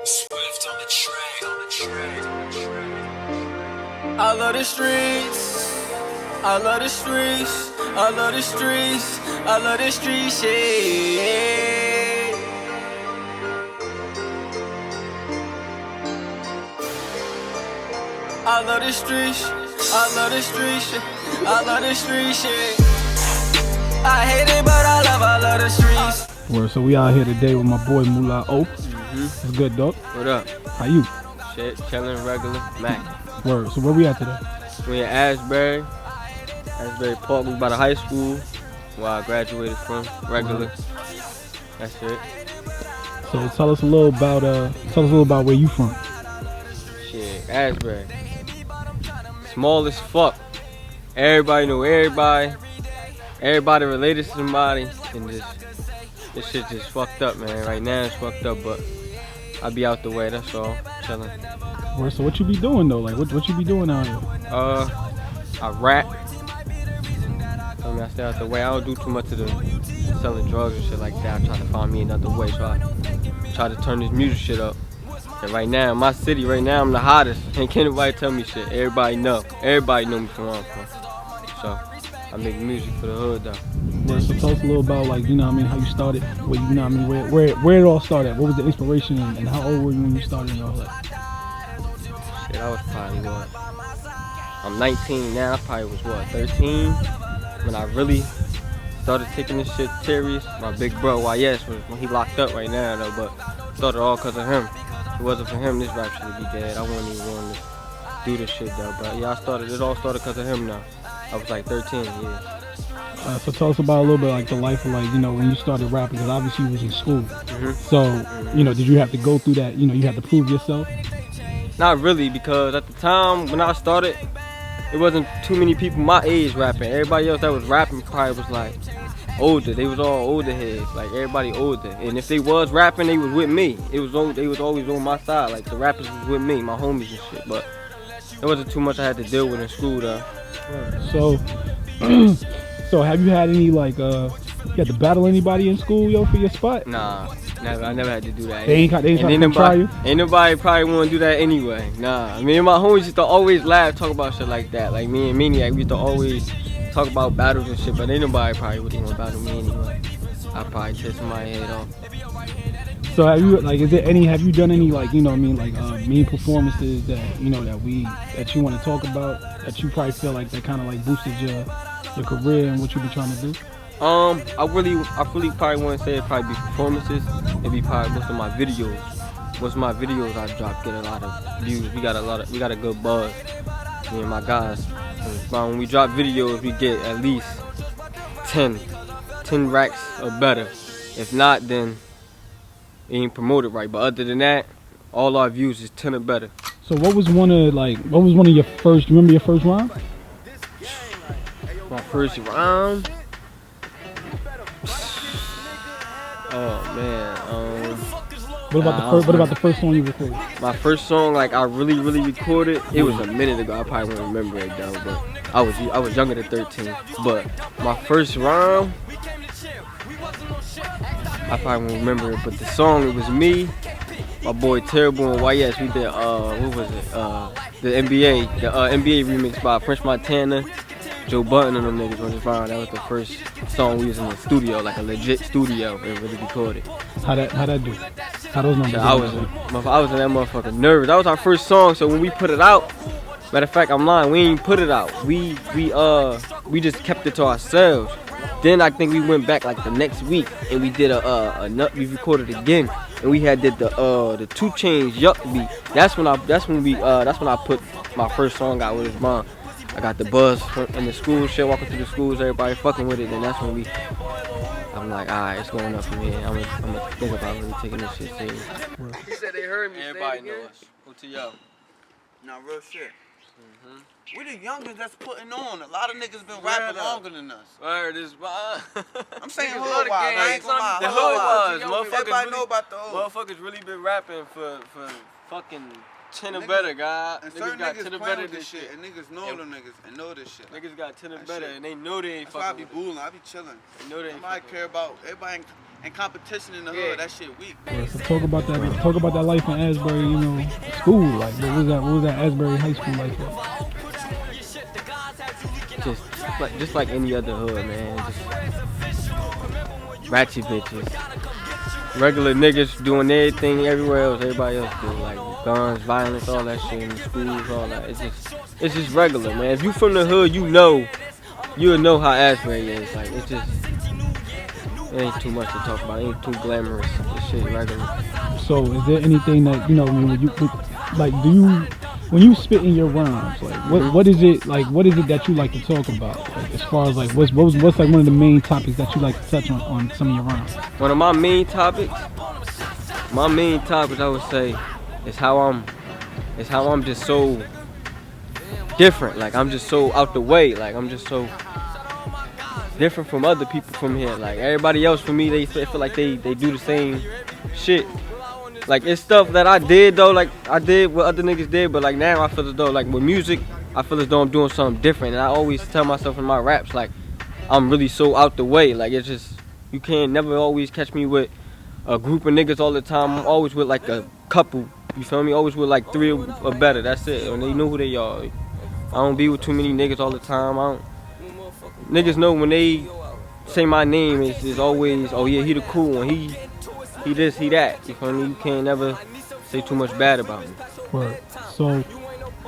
Swift on the track. I love the streets. I love the streets. I love the streets. I love the streets, yeah. I love the streets. I love the streets. I love the streets, yeah. I hate it, but I love the streets. Word, so we out here today with my boy Mula O. What's good, dog? What up? How you? Shit, chillin', regular, Mac. Word, so where we at today? We in Asbury Park. We by the high school where I graduated from, regular. Word. That's it. So tell us a little about where you from. Shit, Asbury. Small as fuck. Everybody know everybody. Everybody related to somebody. And this shit just fucked up, man. Right now it's fucked up, but I be out the way, that's all. Chillin'. Word, so what you be doing though? Like what you be doing out here? I rap. I mean, I stay out the way. I don't do too much of the selling drugs and shit like that. I try to find me another way, so I try to turn this music shit up. And right now, in my city, right now, I'm the hottest. Ain't can't nobody tell me shit. Everybody know. Everybody know me from where I'm from. So I make music for the hood though. Word, so tell us a little about, like, you know what I mean, how you started, where, you know what I mean, where it all started. What was the inspiration and how old were you when you started and all that? Shit, I was probably what? I'm 19 now. I probably was what, 13 when I really started taking this shit serious. My big bro YS was when he locked up right now though, but started all cause of him. If it wasn't for him, this rap shit would be dead. I wouldn't even want to do this shit though. But yeah, it all started cause of him now. I was like 13, yeah. So tell us about a little bit like the life of, like, you know, when you started rapping, because obviously you was in school. So, you know, did you have to go through that, you know, you had to prove yourself? Not really, because at the time when I started, it wasn't too many people my age rapping. Everybody else that was rapping probably was like older. They was all older heads, like everybody older. And if they was rapping, they was with me. They was always on my side. Like the rappers was with me, my homies and shit. But it wasn't too much I had to deal with in school though. So, so have you had any, like, you had to battle anybody in school, yo, for your spot? Nah, never. I never had to do that. They ain't trying to try you? Ain't nobody probably want to do that anyway. Nah, I mean, my homies used to always laugh, talk about shit like that. Like me and Maniac, we used to always talk about battles and shit, but ain't nobody probably would want to battle me anyway. I'd probably tear somebody's head off. So have you, like, have you done any, like, you know what I mean, like, mean performances that, you know, that you want to talk about, that you probably feel like that kind of like boosted your career and what you be trying to do? I really probably want to say it probably be performances. It'd be probably most of my videos. Most of my videos I drop get a lot of views. We got a good buzz. Me and my guys. When we drop videos, we get at least 10 racks or better. If not, then it ain't promoted right. But other than that, all our views is 10 or better. So what was one of your first? You remember your first rhyme? My first round? Oh man. What about the first song you recorded? My first song, like I really recorded, it was a minute ago. I probably won't remember it though, but I was younger than 13. But my first rhyme, I probably won't remember it. But the song, it was me, my boy Terrible and YS. We did what was it? The NBA remix by French Montana, Joe Button and them niggas on this round. That was the first song we was in the studio, like a legit studio, and really recorded. How that do? How those numbers? I was in that motherfucker nervous. That was our first song, so when we put it out, matter of fact, I'm lying, we ain't put it out. We just kept it to ourselves. Then I think we went back like the next week and we did we recorded again, and we did the 2 Chainz Yuck beat. That's when I put my first song out with his mom. I got the buzz in the school shit, walking through the schools, everybody fucking with it, and that's when I'm like, alright, it's going up from here. I'm gonna think about really taking this shit serious. He said they heard me. Everybody know us. OTO. Nah, real shit. We the youngins that's putting on. A lot of niggas been rapping longer than us. Word is I'm saying hood wise. I ain't gonna lie. The hood was. Everybody know about the hood. Motherfuckers really been rapping for fucking 10 or better, God. And Niggas certain got niggas 10 or playing better with than this shit. And niggas know them niggas and know this shit. Niggas got 10 or That better shit. and they know they ain't That's why I fucking be with it. booling. I be chilling. They know they ain't Somebody fucking care about. Everybody and competition in the hood, that shit weak. Yeah, so talk about that. Talk about that life in Asbury. You know, school. Like, what was that Asbury high school like? Just like any other hood, man. Just ratchet bitches, regular niggas doing everything everywhere else. Everybody else do, like guns, violence, all that shit in the schools, all that. It's just regular, man. If you from the hood, you'll know how Asbury is. Like it ain't too much to talk about. It ain't too glamorous. This shit regular. So, is there anything that when you like, when you spit in your rhymes, like what is it like? What is it that you like to talk about? Like, as far as like what's like one of the main topics that you like to touch on some of your rhymes? One of my main topics, I would say, is how I'm just so different. Like I'm just so out the way. Like I'm just so different from other people from here. Like everybody else for me, they feel like they do the same shit. Like it's stuff that I did though, like I did what other niggas did, but like now I feel as though like with music, I feel as though I'm doing something different. And I always tell myself in my raps like I'm really so out the way. Like it's just, you can't never always catch me with a group of niggas all the time. I'm always with like a couple, you feel me? Always with like 3 or better, that's it. And they know who they are. I don't be with too many niggas all the time. Niggas know when they say my name, it's always, oh yeah, he the cool one. He this, he that. You feel me? You can't never say too much bad about me. Right. So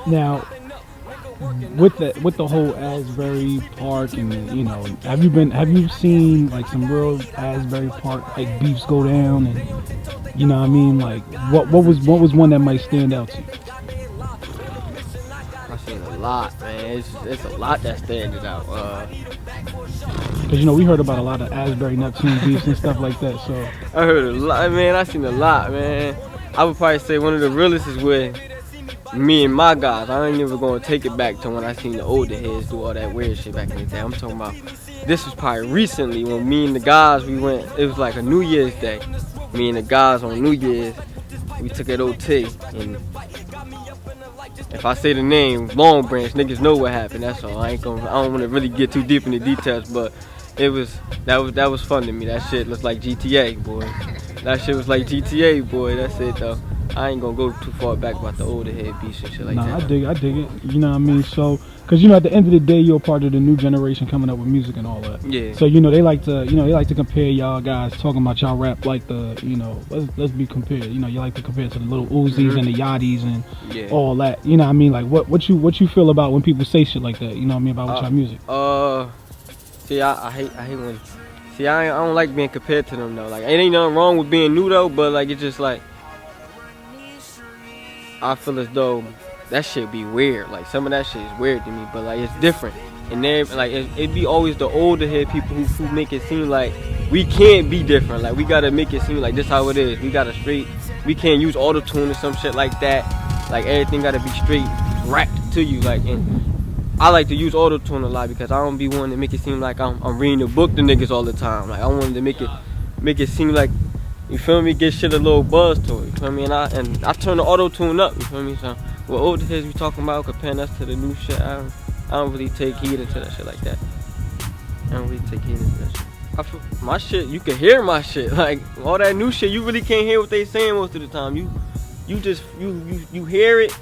now, with the whole Asbury Park, and have you seen like some real Asbury Park like beefs go down, and you know what I mean? Like what was one that might stand out to you? I've seen a lot, man. It's a lot that stands out. Because we heard about a lot of Asbury Neptune beefs and stuff like that. So I heard a lot, man. I seen a lot, man. I would probably say one of the realest is with me and my guys. I ain't never gonna take it back to when I seen the older heads do all that weird shit back in the day. I'm talking about this was probably recently when me and the guys we went. It was like a New Year's day. Me and the guys on New Year's, we took it OT, and if I say the name Long Branch, niggas know what happened. That's all. I don't want to really get too deep in the details, but that was fun to me. That shit looks like GTA, boy. That shit was like GTA, boy. That's it though. I ain't gonna go too far back about the older head beats and shit like that. I dig it. You know what I mean? So, cause at the end of the day, you're a part of the new generation coming up with music and all that. Yeah. So they like to compare y'all guys talking about y'all rap like the let's be compared. You like to compare to the little Uzis and the Yachties and all that. You know what I mean? Like what you feel about when people say shit like that? You know what I mean about y'all music? See, I hate when. See, I don't like being compared to them though. Like, it ain't nothing wrong with being new though, but like it's just like I feel as though that shit be weird. Like some of that shit is weird to me, but like it's different. And then like it be always the older head people who make it seem like we can't be different. Like we gotta make it seem like this how it is. We can't use auto-tune or some shit like that. Like everything gotta be straight rapped to you. Like, and I like to use auto-tune a lot because I don't be wanting to make it seem like I'm reading a book to niggas all the time. Like I wanted to make it seem like, you feel me, get shit a little buzz to it, you feel me? And I turn the auto-tune up, you feel me? So what older heads we talking about comparing us to the new shit, I don't really take heed into that shit like that. I don't really take heed into that shit. I feel my shit, you can hear my shit. Like all that new shit, you really can't hear what they saying most of the time. You just hear it,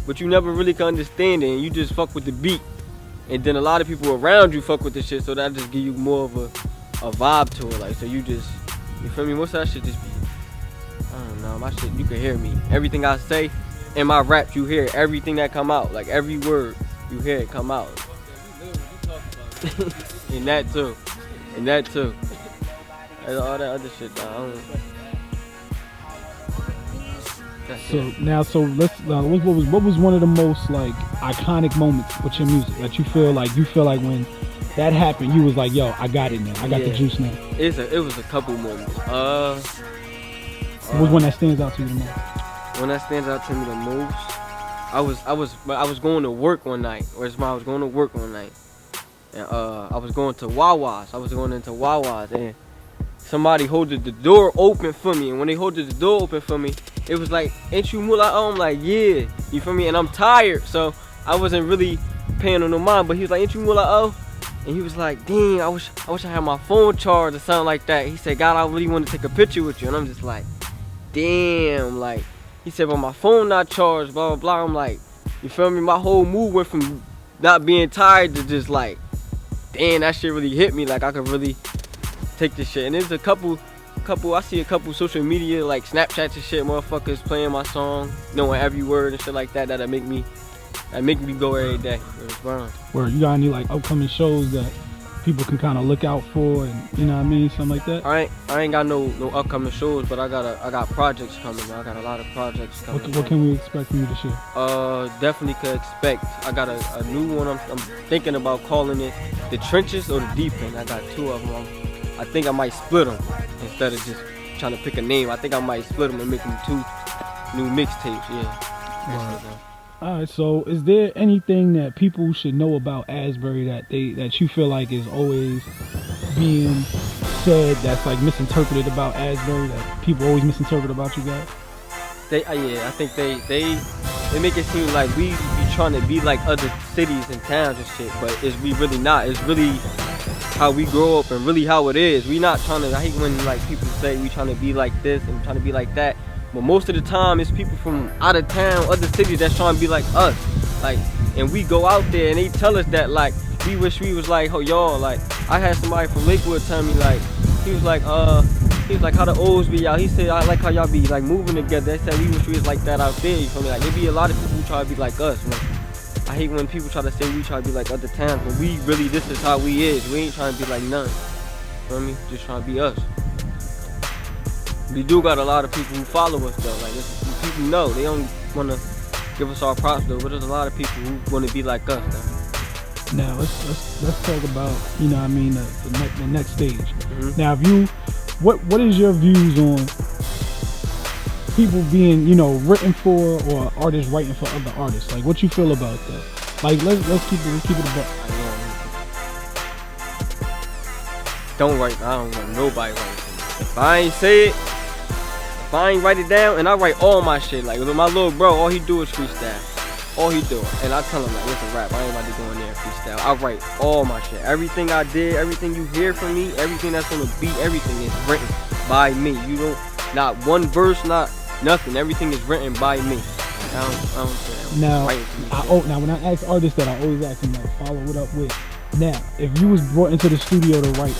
but you never really can understand it, and you just fuck with the beat. And then a lot of people around you fuck with the shit, so that just give you more of a vibe to it. Like, so you feel me? Most of that shit just be, I don't know, my shit, you can hear me. Everything I say in my rap, you hear everything that come out. Like every word, you hear it come out. And that too. And all that other shit, though. So let's what was one of the most like iconic moments with your music that you feel like when that happened you was like, yo, I got it now, I got the juice now? It was a couple moments. What was one that stands out to you the most? One that stands out to me the most, I was going to work one night. I was going to work one night, and I was going to Wawa's. I was going into Wawa's, and somebody holded the door open for me. And when they holded the door open for me, it was like, ain't you Mula O? I'm like, yeah, you feel me? And I'm tired, so I wasn't really paying on no mind. But he was like, ain't you Mula O? And he was like, dang, I wish I had my phone charged or something like that. He said, God, I really want to take a picture with you. And I'm just like, damn, like, he said, but my phone not charged, blah, blah, blah. I'm like, you feel me? My whole mood went from not being tired to just like, damn, that shit really hit me. Like, I could really take this shit. And there's I see a couple social media, like Snapchats and shit, motherfuckers playing my song, knowing every word and shit like that, that make me go every day. Where you got any like upcoming shows that people can kind of look out for, and you know what I mean, something like that? I ain't got no upcoming shows, but I got projects coming. I got a lot of projects coming. What can we expect from you this year? Definitely could expect. I got a new one. I'm thinking about calling it The Trenches or The Deep End. I got 2 of them. I think I might split them instead of just trying to pick a name. I think I might split them and make them 2 new mixtapes. Yeah. Right. All right. So, is there anything that people should know about Asbury that you feel like is always being said that's like misinterpreted about Asbury, that people always misinterpret about you guys? I think they make it seem like we be trying to be like other cities and towns and shit, but we really not. It's really how we grow up and really how it is. We not trying to, I hate when like people say we trying to be like this and trying to be like that, but most of the time it's people from out of town, other cities that's trying to be like us. Like, and we go out there and they tell us that like we wish we was like, oh y'all, like I had somebody from Lakewood tell me like, he was like how the O's be out. He said, I like how y'all be like moving together. They said we wish we was like that out there. You feel me? Like there be a lot of people who try to be like us, man. I hate when people try to say we try to be like other towns, but we really, this is how we is. We ain't trying to be like none. You feel me? Just trying to be us. We do got a lot of people who follow us though. Like people know, they don't want to give us our props though, but there's a lot of people who want to be like us though. Now let's talk about, you know what I mean, the next stage. Mm-hmm. Now what is your views on people being, you know, written for, or artists writing for other artists? Like, what you feel about that? Like, let's keep it a buck. I don't want nobody writing for me. If I ain't say it, if I ain't write it down, and I write all my shit. Like my little bro, all he do is freestyle. All he do. And I tell him like, listen, rap, I ain't about to go in there and freestyle. I write all my shit. Everything I did, everything you hear from me, everything that's on the beat, everything is written by me. You don't, not one verse, not nothing. Everything is written by me. I don't say that. Now when I ask artists that, I always ask them like, follow it up with. Now, if you was brought into the studio to write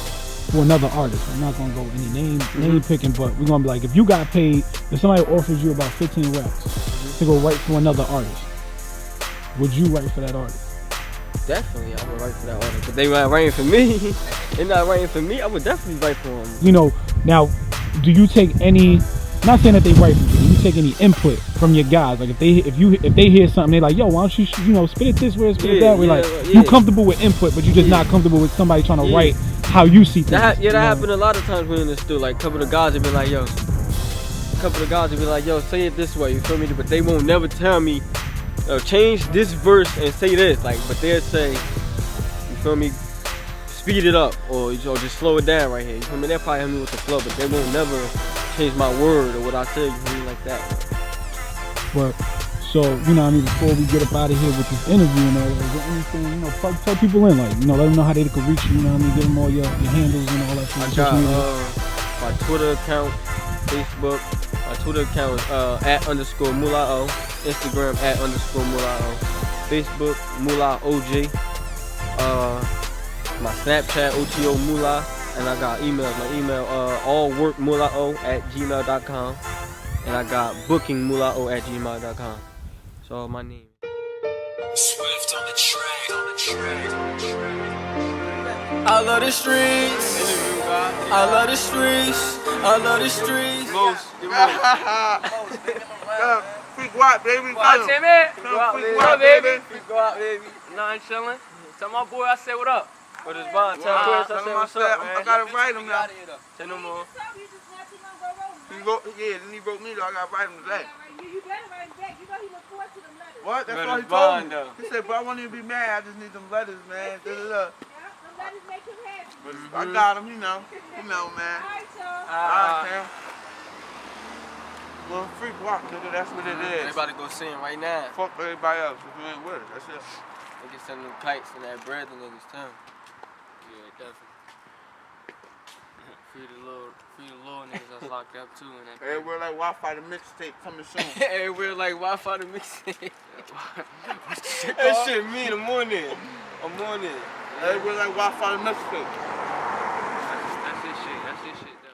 for another artist, I'm not gonna go any name picking, but we're gonna be like, if you got paid, if somebody offers you about 15 reps to go write for another artist, would you write for that artist? Definitely, I would write for that artist. But they not writing for me. They're not writing for me. I would definitely write for them. You know, now, do you take any? Not saying that they write for you. Do you take any input from your guys? Like if they hear something, they like, yo, why don't you spit it this way, spit it that way? Like you comfortable with input, but you just not comfortable with somebody trying to write how you see things. That happened a lot of times when in the studio. Like a couple of guys would be like, yo, say it this way. You feel me? But they won't never tell me, change this verse and say this. Like, but they'll say, you feel me? Speed it up or just slow it down right here. You feel me? They'll probably help me with the flow, but they won't never change my word or what I say, you feel me, like that. But so, you know what I mean, before we get up out of here with this interview and all that, is there anything, you know, tell people in, like, you know, let them know how they can reach you, you know what I mean, give them all your handles and all that stuff. I got my Twitter account, Facebook. My Twitter account is @_ Mula O. Instagram @_ Mula O. Facebook Mula OJ. My Snapchat OTO Mula. And I got emails. My email allworkmulao@gmail.com. And I got bookingmulao@gmail.com. So my name. Swift on the track. I love the streets. I love the streets. I love the streets. Free guap, baby. Watch him, man. Go out, baby. Go out, baby. Nah, I'm chilling. Tell my boy I said what up. What is Bond? Tell Chris I said what's up, man. I gotta write him now. Say no more. Then he wrote me though. I gotta write him today. You better write him back. You know he looked forward to them letters. What? That's Where all he does told Bond me. though? He said, but I want you to be mad. I just need them letters, man. Yeah, them letters make him happy. I got him, you know, man. Alright, y'all. Alright, Cam. Well, free guap, nigga. That's what it is. Everybody go see him right now. Fuck everybody else if you ain't with it. That's it. They can send them kites and that bread to niggas too. definitely. Free the little niggas that's locked up too in that. Everywhere like Wi-Fi the mixtape coming soon. Everywhere like Wi-Fi the mixtape. What's the shit That called? shit mean, I'm on it. I'm on it. Everywhere like Wi-Fi the mixtape. That's his shit. That's his shit though.